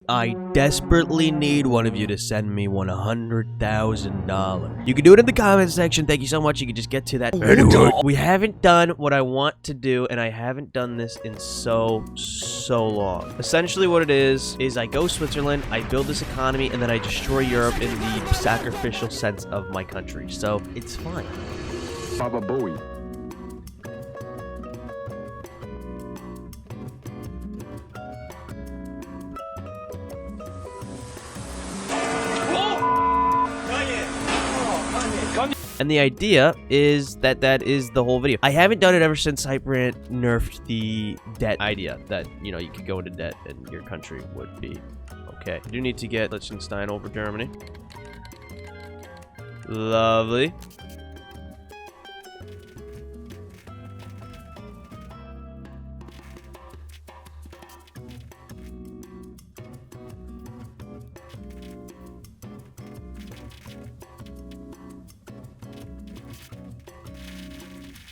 I desperately need one of you to send me $100,000. You can do it in the comments section. Thank you so much. You can just get to that. Anyway, we haven't done what I want to do, and I haven't done this in so long. Essentially what it is I go Switzerland, I build this economy, and then I destroy Europe in the sacrificial sense of my country. So it's fine. Baba Bowie. And the idea is that is the whole video. I haven't done it ever since Hyperant nerfed the debt idea that, you know, you could go into debt and your country would be okay. You do need to get Liechtenstein over Germany. Lovely.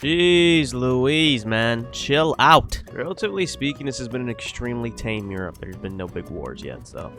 Jeez Louise, man. Chill out. Relatively speaking, this has been an extremely tame Europe. There's been no big wars yet, so.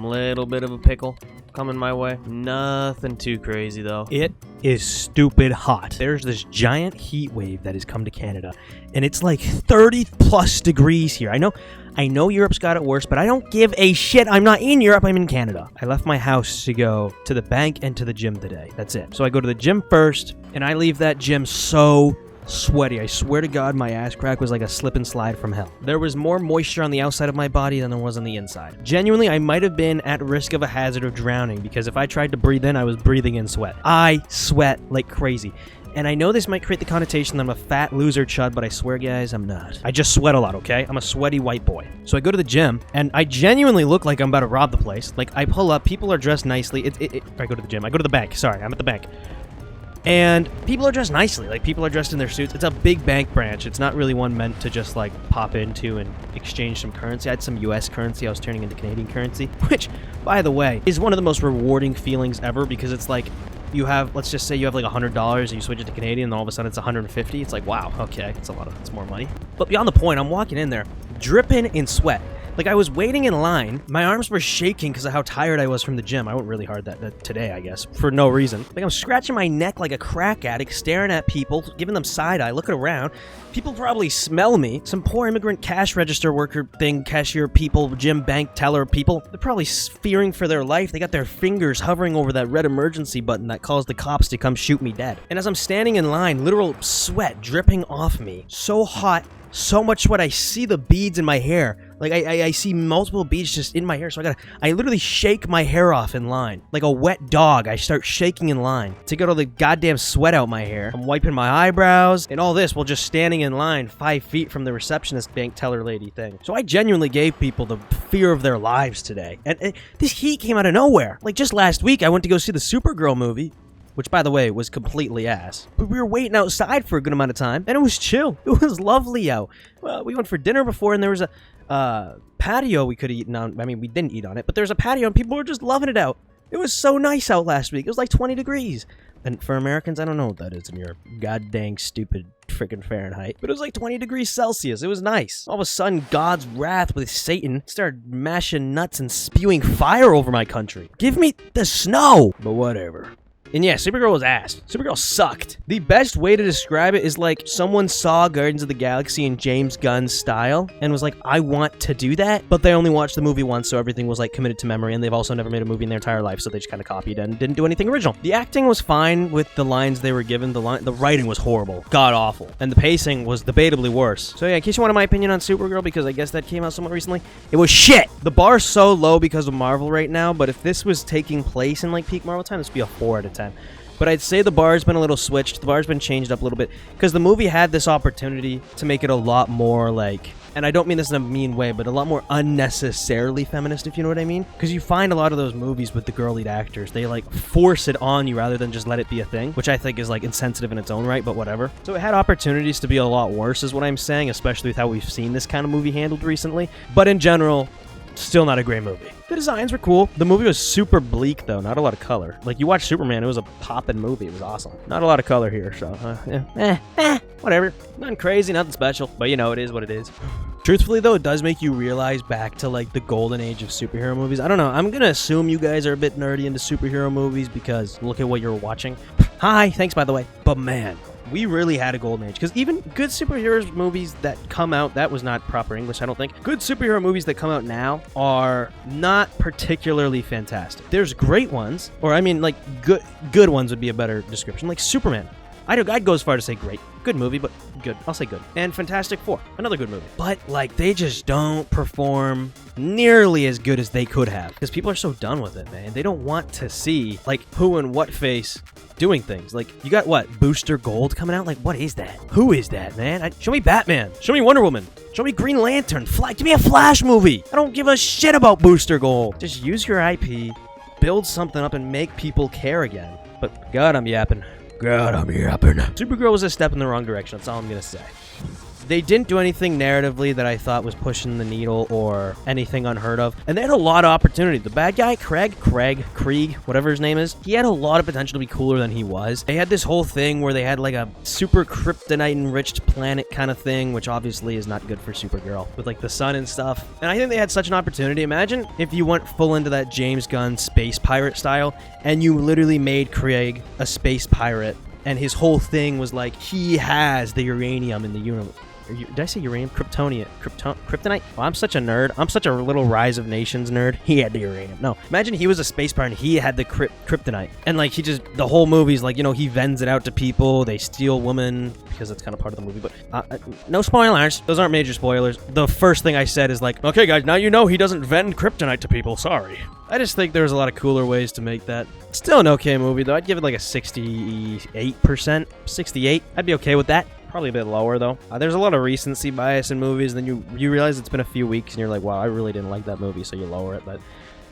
Little bit of a pickle coming my way. Nothing too crazy though. It is stupid hot. There's this giant heat wave that has come to Canada, and it's like 30 plus degrees here. I know Europe's got it worse, but I don't give a shit. I'm not in Europe, I'm in Canada. I left my house to go to the bank and to the gym today. That's it. So I go to the gym first, and I leave that gym so sweaty. I swear to God, my ass crack was like a slip and slide from hell. There was more moisture on the outside of my body than there was on the inside. Genuinely, I might have been at risk of a hazard of drowning because if I tried to breathe in, I was breathing in sweat. I sweat like crazy. And I know this might create the connotation that I'm a fat loser chud, but I swear, guys, I'm not. I just sweat a lot, okay? I'm a sweaty white boy. So I go to the gym, and I genuinely look like I'm about to rob the place. Like, I pull up, people are dressed nicely. I go to the gym. I go to the bank. Sorry, I'm at the bank. And people are dressed nicely. Like, people are dressed in their suits. It's a big bank branch. It's not really one meant to just, like, pop into and exchange some currency. I had some US currency I was turning into Canadian currency, which, by the way, is one of the most rewarding feelings ever because it's like, you have, let's just say you have like $100 and you switch it to Canadian and all of a sudden it's 150. It's like, wow, okay, it's more money. But beyond the point, I'm walking in there, dripping in sweat. Like, I was waiting in line. My arms were shaking because of how tired I was from the gym. I went really hard that today, I guess, for no reason. Like, I'm scratching my neck like a crack addict, staring at people, giving them side eye, looking around. People probably smell me. Some poor immigrant cash register worker thing, cashier people, gym bank teller people. They're probably fearing for their life. They got their fingers hovering over that red emergency button that calls the cops to come shoot me dead. And as I'm standing in line, literal sweat dripping off me. So hot, so much sweat, I see the beads in my hair. Like, I see multiple beads just in my hair, so I literally shake my hair off in line. Like a wet dog, I start shaking in line to get all the goddamn sweat out my hair. I'm wiping my eyebrows, and all this while just standing in line 5 feet from the receptionist bank teller lady thing. So I genuinely gave people the fear of their lives today. And this heat came out of nowhere. Like, just last week, I went to go see the Supergirl movie, which, by the way, was completely ass. But we were waiting outside for a good amount of time, and it was chill. It was lovely out. Well, we went for dinner before, and there was a patio we could have eaten on. I mean, we didn't eat on it, but there's a patio, and people were just loving it out. It was so nice out last week. It was like 20 degrees. And for Americans, I don't know what that is in your god dang stupid freaking Fahrenheit. But it was like 20 degrees Celsius. It was nice. All of a sudden, God's wrath with Satan started mashing nuts and spewing fire over my country. Give me the snow! But whatever. And yeah, Supergirl was ass. Supergirl sucked. The best way to describe it is like someone saw Guardians of the Galaxy in James Gunn's style and was like, I want to do that, but they only watched the movie once, so everything was like committed to memory, and they've also never made a movie in their entire life, so they just kind of copied and didn't do anything original. The acting was fine with the lines they were given. The writing was horrible, god awful, and the pacing was debatably worse. So yeah, in case you wanted my opinion on Supergirl, because I guess that came out somewhat recently, it was shit. The bar's so low because of Marvel right now, but if this was taking place in like peak Marvel time, this would be a 4 out of 10. But I'd say the bar's been a little switched. The bar's been changed up a little bit because the movie had this opportunity to make it a lot more like, and I don't mean this in a mean way, but a lot more unnecessarily feminist, if you know what I mean. Because you find a lot of those movies with the girl lead actors, they like force it on you rather than just let it be a thing, which I think is like insensitive in its own right, but whatever. So it had opportunities to be a lot worse is what I'm saying, especially with how we've seen this kind of movie handled recently. But in general, still not a great movie. The designs were cool. The movie was super bleak, though. Not a lot of color. Like, you watch Superman, it was a poppin' movie. It was awesome. Not a lot of color here, so, whatever. Nothing crazy, nothing special. But, you know, it is what it is. Truthfully, though, it does make you realize back to, like, the golden age of superhero movies. I don't know. I'm gonna assume you guys are a bit nerdy into superhero movies because look at what you're watching. Hi, thanks, by the way. But, man, we really had a golden age, because even good superhero movies that come out, that was not proper English, I don't think. Good superhero movies that come out now are not particularly fantastic. There's great ones, or I mean, like, good ones would be a better description, like Superman. I'd go as far to say great. Good movie, but good. I'll say good. And Fantastic Four, another good movie. But, like, they just don't perform nearly as good as they could have, because people are so done with it, man. They don't want to see, like, who and what face doing things. Like, you got, what, Booster Gold coming out? Like, what is that? Who is that, man? Show me Batman. Show me Wonder Woman. Show me Green Lantern. Give me a Flash movie. I don't give a shit about Booster Gold. Just use your IP, build something up, and make people care again. But, God, I'm yapping. Supergirl was a step in the wrong direction. That's all I'm going to say. They didn't do anything narratively that I thought was pushing the needle or anything unheard of. And they had a lot of opportunity. The bad guy, Krieg, whatever his name is, he had a lot of potential to be cooler than he was. They had this whole thing where they had like a super kryptonite-enriched planet kind of thing, which obviously is not good for Supergirl, with like the sun and stuff. And I think they had such an opportunity. Imagine if you went full into that James Gunn space pirate style, and you literally made Krieg a space pirate, and his whole thing was like, he has the uranium in the universe. Did I say uranium? Kryptonite? Well, I'm such a nerd. I'm such a little Rise of Nations nerd. He had the uranium. No. Imagine he was a space pirate and he had the kryptonite. And, like, the whole movie's like, you know, he vends it out to people. They steal women, because that's kind of part of the movie. But, no spoilers. Those aren't major spoilers. The first thing I said is like, okay, guys, now you know he doesn't vend kryptonite to people. Sorry. I just think there's a lot of cooler ways to make that. Still an okay movie, though. I'd give it like a 68%. 68. I'd be okay with that. Probably a bit lower, though. There's a lot of recency bias in movies, and then you realize it's been a few weeks, and you're like, wow, I really didn't like that movie, so you lower it. But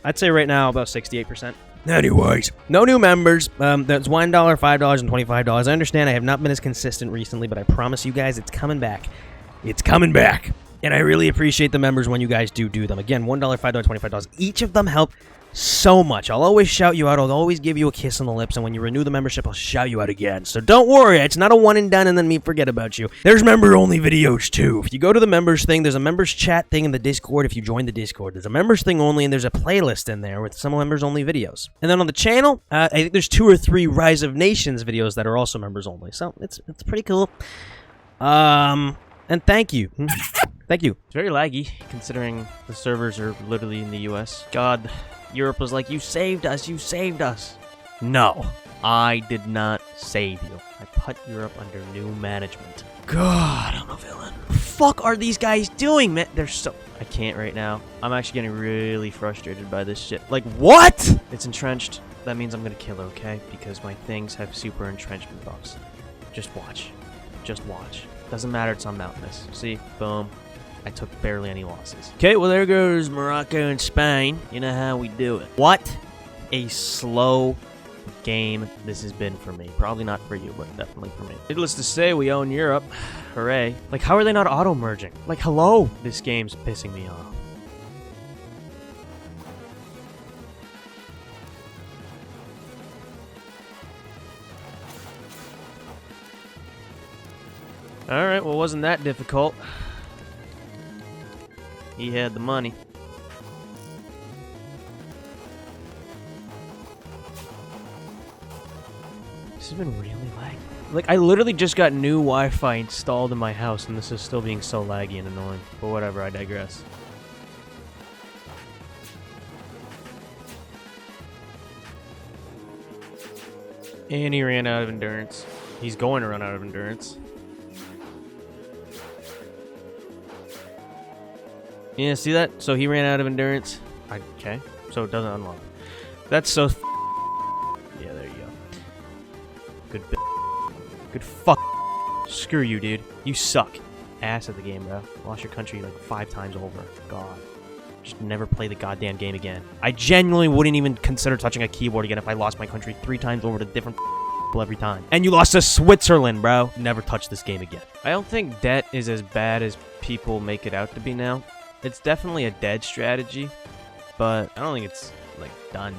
I'd say right now about 68%. Anyways, no new members. That's $1, $5, and $25. I understand I have not been as consistent recently, but I promise you guys it's coming back. It's coming back. And I really appreciate the members when you guys do them. Again, $1, $5, $25. Each of them help so much. I'll always shout you out. I'll always give you a kiss on the lips. And when you renew the membership, I'll shout you out again. So don't worry. It's not a one and done and then me forget about you. There's member-only videos, too. If you go to the members thing, there's a members chat thing in the Discord. If you join the Discord, there's a members thing only, and there's a playlist in there with some members-only videos. And then on the channel, I think there's 2 or 3 Rise of Nations videos that are also members-only. So it's pretty cool. And thank you. Thank you. It's very laggy, considering the servers are literally in the US. God, Europe was like, you saved us, you saved us. No, I did not save you. I put Europe under new management. God, I'm a villain. What the fuck are these guys doing, man? They're so... I can't right now. I'm actually getting really frustrated by this shit. Like, what? It's entrenched. That means I'm gonna kill her, okay? Because my things have super entrenchment buffs. Just watch. Just watch. Doesn't matter, it's on Mountainous. See? Boom. I took barely any losses. Okay, well, there goes Morocco and Spain. You know how we do it. What a slow game this has been for me. Probably not for you, but definitely for me. Needless to say, we own Europe. Hooray. Like, how are they not auto-merging? Like, hello? This game's pissing me off. Alright, well, wasn't that difficult. He had the money. This has been really laggy. Like, I literally just got new Wi-Fi installed in my house, and this is still being so laggy and annoying. But whatever, I digress. And he ran out of endurance. He's going to run out of endurance. Yeah, see that? So he ran out of endurance. Okay, so it doesn't unlock. That's so... Yeah, there you go. Good Good fuck. Screw you, dude. You suck. Ass at the game, bro. Lost your country like 5 times over. God. Just never play the goddamn game again. I genuinely wouldn't even consider touching a keyboard again if I lost my country 3 times over to different people every time. And you lost to Switzerland, bro. Never touch this game again. I don't think debt is as bad as people make it out to be now. It's definitely a dead strategy, but I don't think it's, like, done.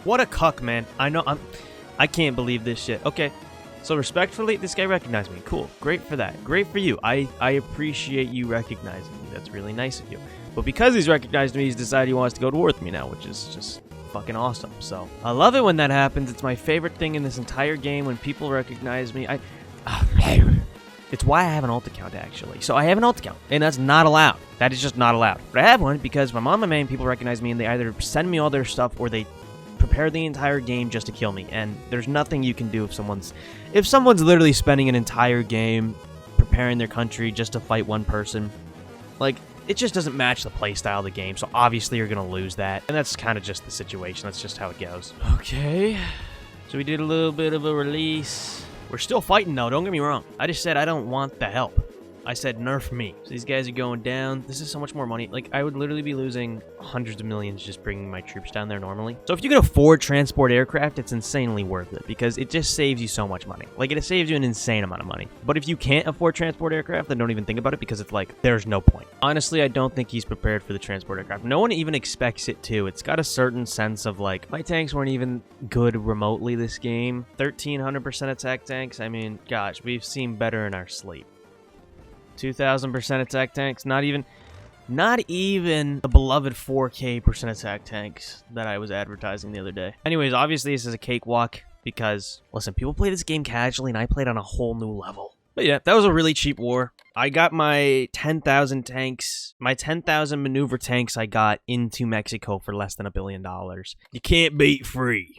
What a cuck, man. I can't believe this shit. Okay, so respectfully, this guy recognized me. Cool. Great for that. Great for you. I appreciate you recognizing me. That's really nice of you. But because he's recognized me, he's decided he wants to go to war with me now, which is just fucking awesome. So I love it when that happens. It's my favorite thing in this entire game when people recognize me. It's why I have an alt account, actually. So I have an alt account, and that's not allowed. That is just not allowed. But I have one because my mom and main people recognize me, and they either send me all their stuff or they prepare the entire game just to kill me. And there's nothing you can do if someone's literally spending an entire game preparing their country just to fight one person. Like, it just doesn't match the playstyle of the game, so obviously you're gonna lose that. And that's kind of just the situation. That's just how it goes. Okay, so we did a little bit of a release. We're still fighting though, don't get me wrong. I just said I don't want the help. I said nerf me. So these guys are going down. This is so much more money. Like, I would literally be losing hundreds of millions just bringing my troops down there normally. So if you can afford transport aircraft, it's insanely worth it because it just saves you so much money. Like, it saves you an insane amount of money. But if you can't afford transport aircraft, then don't even think about it because it's like, there's no point. Honestly, I don't think he's prepared for the transport aircraft. No one even expects it to. It's got a certain sense of like, my tanks weren't even good remotely this game. 1300% attack tanks. I mean, gosh, we've seen better in our sleep. 2000% attack tanks, not even the beloved 4K% attack tanks that I was advertising the other day. Anyways, obviously this is a cakewalk because, listen, people play this game casually and I played on a whole new level. But yeah, that was a really cheap war. I got my 10,000 tanks, my 10,000 maneuver tanks I got into Mexico for less than $1 billion. You can't beat free.